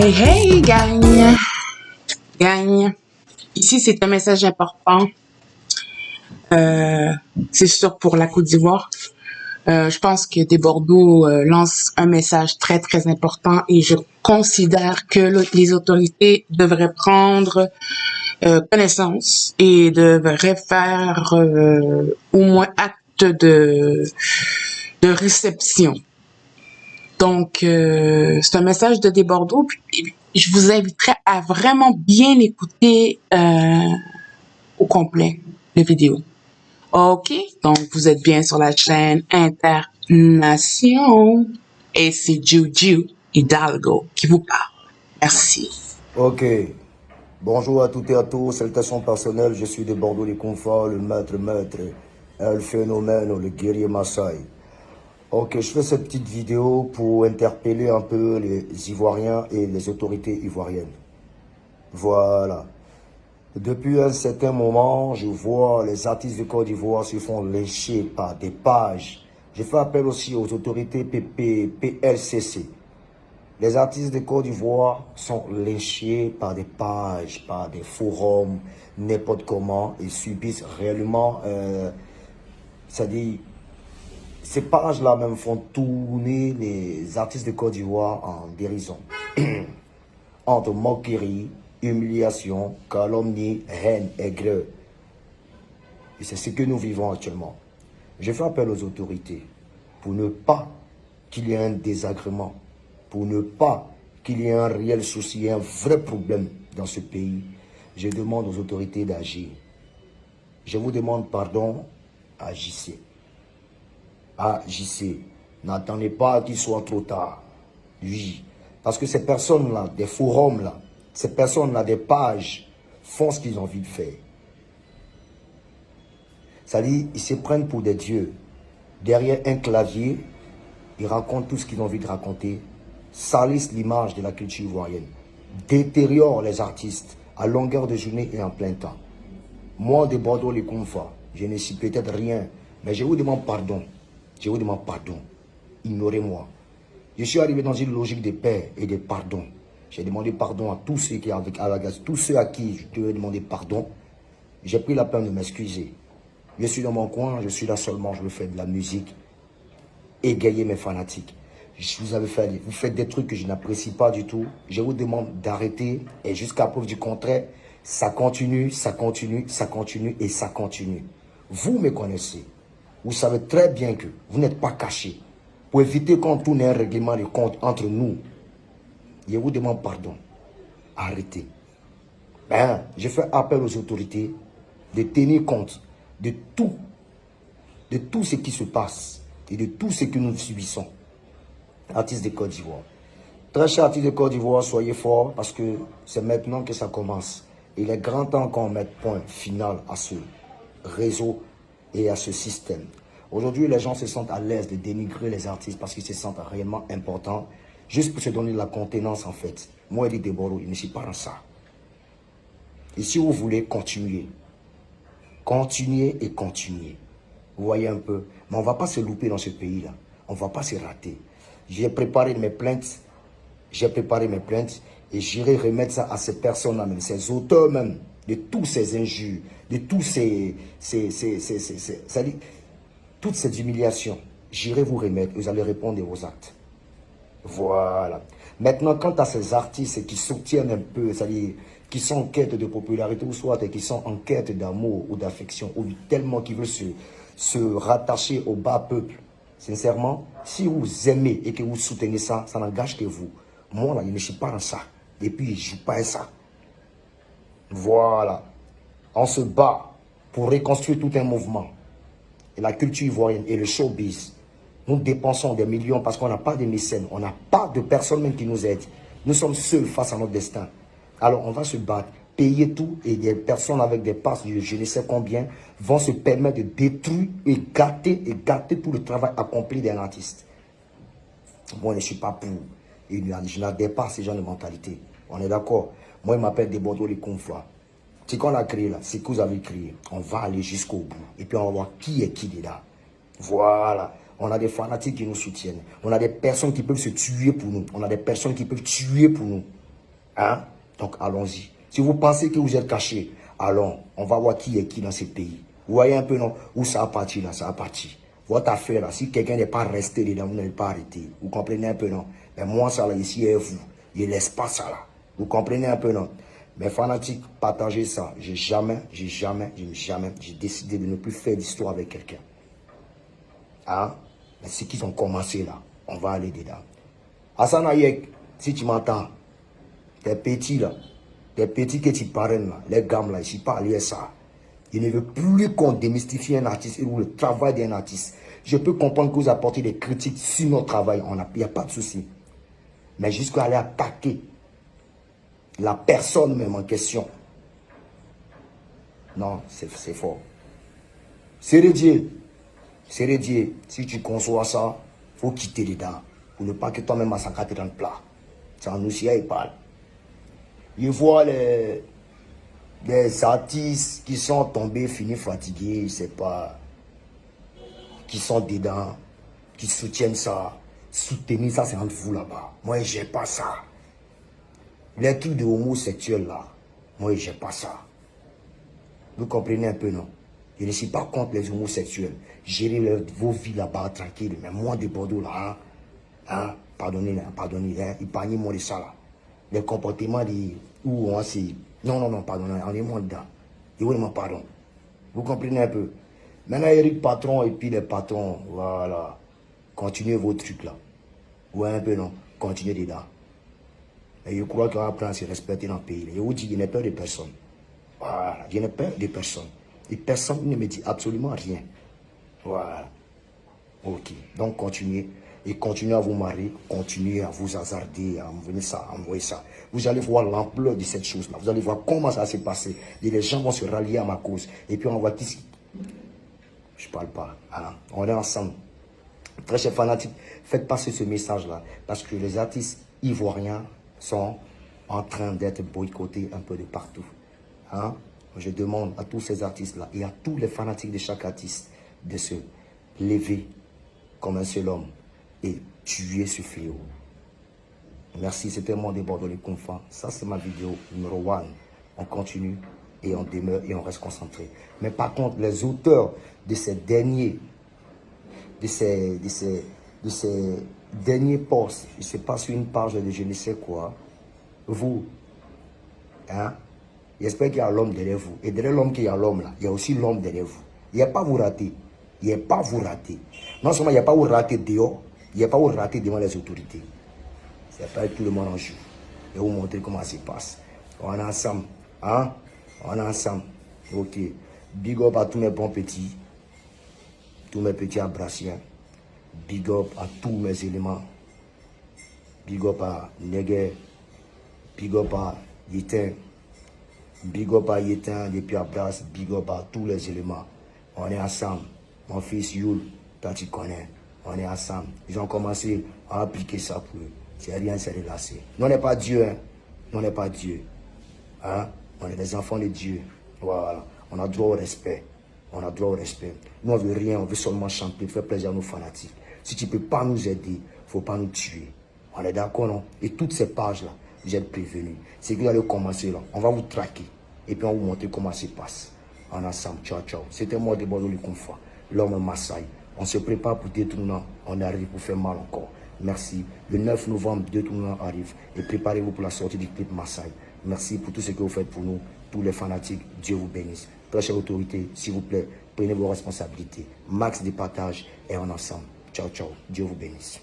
Hey, hey, gang! Gang! Ici, c'est un message important. C'est sûr pour la Côte d'Ivoire. Je pense que Des Bordeaux lance un message très, très important et je considère que les autorités devraient prendre connaissance et devraient faire au moins acte de réception. Donc, c'est un message de Des Bordeaux. Puis, je vous inviterai à vraiment bien écouter au complet la vidéo. OK? Donc, vous êtes bien sur la chaîne Internation. Et c'est Juju Hidalgo qui vous parle. Merci. Ok. Bonjour à toutes et à tous. Salutations personnelles. Je suis de Bordeaux les Confins, le maître, le phénomène, le guerrier Maasai. Ok, je fais cette petite vidéo pour interpeller un peu les Ivoiriens et les autorités ivoiriennes. Voilà. Depuis un certain moment, je vois les artistes de Côte d'Ivoire se font lécher par des pages. Je fais appel aussi aux autorités PLCC. Les artistes de Côte d'Ivoire sont léchés par des pages, par des forums, n'importe comment. Ils subissent réellement, c'est-à-dire, ces pages-là même font tourner les artistes de Côte d'Ivoire en dérision. Entre moquerie, humiliation, calomnie, haine, aigreur. Et c'est ce que nous vivons actuellement. Je fais appel aux autorités pour ne pas qu'il y ait un désagrément, pour ne pas qu'il y ait un réel souci, un vrai problème dans ce pays. Je demande aux autorités d'agir. Je vous demande pardon, agissez. Agissez. N'attendez pas qu'il soit trop tard. Oui. Parce que ces personnes-là, des forums-là, ces personnes-là, des pages, font ce qu'ils ont envie de faire. C'est-à-dire, ils se prennent pour des dieux. Derrière un clavier, ils racontent tout ce qu'ils ont envie de raconter, salissent l'image de la culture ivoirienne, détériorent les artistes à longueur de journée et en plein temps. Moi, de Bordeaux, les Confins, je ne suis peut-être rien, mais je vous demande pardon. Je vous demande pardon. Ignorez-moi. Je suis arrivé dans une logique de paix et de pardon. J'ai demandé pardon à tous ceux qui avec tous ceux à qui je devais demander pardon. J'ai pris la peine de m'excuser. Je suis dans mon coin, je suis là seulement, je veux faire de la musique, égayer mes fanatiques. Vous faites des trucs que je n'apprécie pas du tout. Je vous demande d'arrêter et jusqu'à preuve du contraire, ça continue, ça continue, ça continue et ça continue. Vous me connaissez. Vous savez très bien que vous n'êtes pas caché. Pour éviter qu'on tourne un règlement de compte entre nous, je vous demande pardon. Arrêtez. Je fais appel aux autorités de tenir compte de tout ce qui se passe et de tout ce que nous subissons. Artistes de Côte d'Ivoire. Très chers artistes de Côte d'Ivoire, soyez forts parce que c'est maintenant que ça commence. Il est grand temps qu'on mette point final à ce réseau et à ce système. Aujourd'hui, les gens se sentent à l'aise de dénigrer les artistes parce qu'ils se sentent réellement importants, juste pour se donner de la contenance en fait. Moi, Elie Des Bordeaux, je ne suis pas dans ça. Et si vous voulez, continuer. Continuer et continuer. Vous voyez un peu. Mais on ne va pas se louper dans ce pays-là. On ne va pas se rater. J'ai préparé mes plaintes. J'ai préparé mes plaintes. Et j'irai remettre ça à ces personnes-là, même ces auteurs même, de tous ces injures, de tous c'est-à-dire, toutes ces humiliations. J'irai vous remettre. Vous allez répondre aux actes. Voilà. Maintenant, quant à ces artistes qui soutiennent un peu, c'est-à-dire qui sont en quête de popularité ou soit qui sont en quête d'amour ou d'affection ou tellement qui veulent se rattacher au bas peuple, sincèrement, si vous aimez et que vous soutenez ça, ça n'engage que vous. Moi, là, je ne suis pas dans ça. Et puis, je ne suis pas à ça. Voilà. On se bat pour reconstruire tout un mouvement. Et la culture ivoirienne et le showbiz. Nous dépensons des millions parce qu'on n'a pas de mécènes. On n'a pas de personne même qui nous aide. Nous sommes seuls face à notre destin. Alors, on va se battre, payer tout et des personnes avec des passes de je ne sais combien vont se permettre de détruire et gâter tout le travail accompli d'un artiste. Moi, je ne suis pas pour. Et je n'adhère pas à ce genre de mentalité. On est d'accord. Moi, il m'appelle Des Bordeaux les Confins. Ce qu'on a créé là, c'est que vous avez créé. On va aller jusqu'au bout. Et puis, on va voir qui est là. Voilà. On a des fanatiques qui nous soutiennent. On a des personnes qui peuvent se tuer pour nous. On a des personnes qui peuvent tuer pour nous. Hein? Donc allons-y. Si vous pensez que vous êtes caché, allons, on va voir qui est qui dans ce pays. Vous voyez un peu, non? Où ça a parti là, ça a parti. Votre affaire là, si quelqu'un n'est pas resté dedans, vous n'allez pas arrêter. Vous comprenez un peu, non? Mais moi, ça là, ici est vous. Il ne laisse pas ça là. Vous comprenez un peu, non? Mais fanatiques, partagez ça. J'ai décidé de ne plus faire d'histoire avec quelqu'un. Hein? Mais ceux qui ont commencé là, on va aller dedans. Hassan Ayek, si tu m'entends, tes petits là, tes petits que tu parraines là, les gammes là, ici, parlez ça. Il ne veut plus qu'on démystifie un artiste ou le travail d'un artiste. Je peux comprendre que vous apportez des critiques sur notre travail, il n'y a pas de souci. Mais jusqu'à aller attaquer la personne même en question. Non, c'est fort. Sérédier, si tu conçois ça, il faut quitter dedans. Pour ne pas que toi-même massacrer dans le plat. C'est en aussi, il parle. Il voit les artistes qui sont tombés, finis fatigués, je sais pas, qui sont dedans, qui soutiennent ça. Soutenir ça, c'est entre vous là-bas. Moi, j'ai pas ça. Les trucs de homosexuels là, moi, j'ai pas ça. Vous comprenez un peu, non? Je ne suis pas contre les homosexuels. Gérez vos vies là-bas tranquille. Mais moi de Bordeaux là, pardonnez, épargnez-moi de ça là. Les comportements où on s'est... Non, pardonnez, enlevez-moi dedans. Dis-moi pardon. Vous comprenez un peu? Maintenant, Eric Patron et puis les patrons, voilà. Continuez vos trucs là. Ouais, un peu non. Continuez dedans. Et je crois qu'on va apprendre à se respecter dans le pays. Je vous dis, je n'ai peur de personne. Voilà, je n'ai peur de personne. Et personne ne me dit absolument rien. Voilà. Ok. Donc continuez. Et continuez à vous marier. Continuez à vous hasarder, à envoyer ça. Vous allez voir l'ampleur de cette chose-là. Vous allez voir comment ça s'est passé. Et les gens vont se rallier à ma cause. Et puis on va ici. Je ne parle pas. Hein? On est ensemble. Très chers fanatiques, faites passer ce message-là. Parce que les artistes ivoiriens sont en train d'être boycottés un peu de partout. Hein? Je demande à tous ces artistes-là et à tous les fanatiques de chaque artiste de se lever comme un seul homme et tuer ce fléau. Merci, c'était mon débat dans les confins. Ça, c'est ma vidéo numéro 1. On continue et on demeure et on reste concentré. Mais par contre, les auteurs de ces derniers posts, je ne sais pas sur une page de je ne sais quoi, vous, hein, j'espère qu'il y a l'homme derrière vous. Et derrière l'homme qu'il y a l'homme là, il y a aussi l'homme derrière vous. Il n'y a pas vous rater. Il n'y a pas vous rater. Non seulement il n'y a pas vous rater dehors, il n'y a pas vous rater devant les autorités. C'est pas tout le monde en joue. Et vous montrer comment ça se passe. On est ensemble. Hein? On est ensemble. Ok. Big up à tous mes bons petits. Tous mes petits abraciens. Big up à tous mes éléments. Big up à Neger. Big up à Yetin. Big up à Yetin depuis Abras. Big up à tous les éléments. On est ensemble. Mon fils Yul, toi tu connais. On est ensemble. Ils ont commencé à appliquer ça pour eux. C'est rien, c'est relâché. Nous, on n'est pas Dieu. Hein? Nous, on n'est pas Dieu. Hein? On est des enfants de Dieu. Voilà. On a droit au respect. On a droit au respect. Nous, on ne veut rien. On veut seulement chanter, faire plaisir à nos fanatiques. Si tu ne peux pas nous aider, il ne faut pas nous tuer. On est d'accord, non? Et toutes ces pages-là, vous êtes prévenus. C'est que vous allez commencer là. On va vous traquer. Et puis, on va vous montrer comment ça se passe. En ensemble. Ciao, ciao. C'était moi, de Bordeaux, le confort. L'homme Maasai. On se prépare pour détournant. On arrive pour faire mal encore. Merci. Le 9 novembre, détournant arrive. Et préparez-vous pour la sortie du clip Maasai. Merci pour tout ce que vous faites pour nous. Tous les fanatiques, Dieu vous bénisse. Très chère autorité, s'il vous plaît, prenez vos responsabilités. Max de partage et en ensemble. Ciao, ciao. Dieu vous bénisse.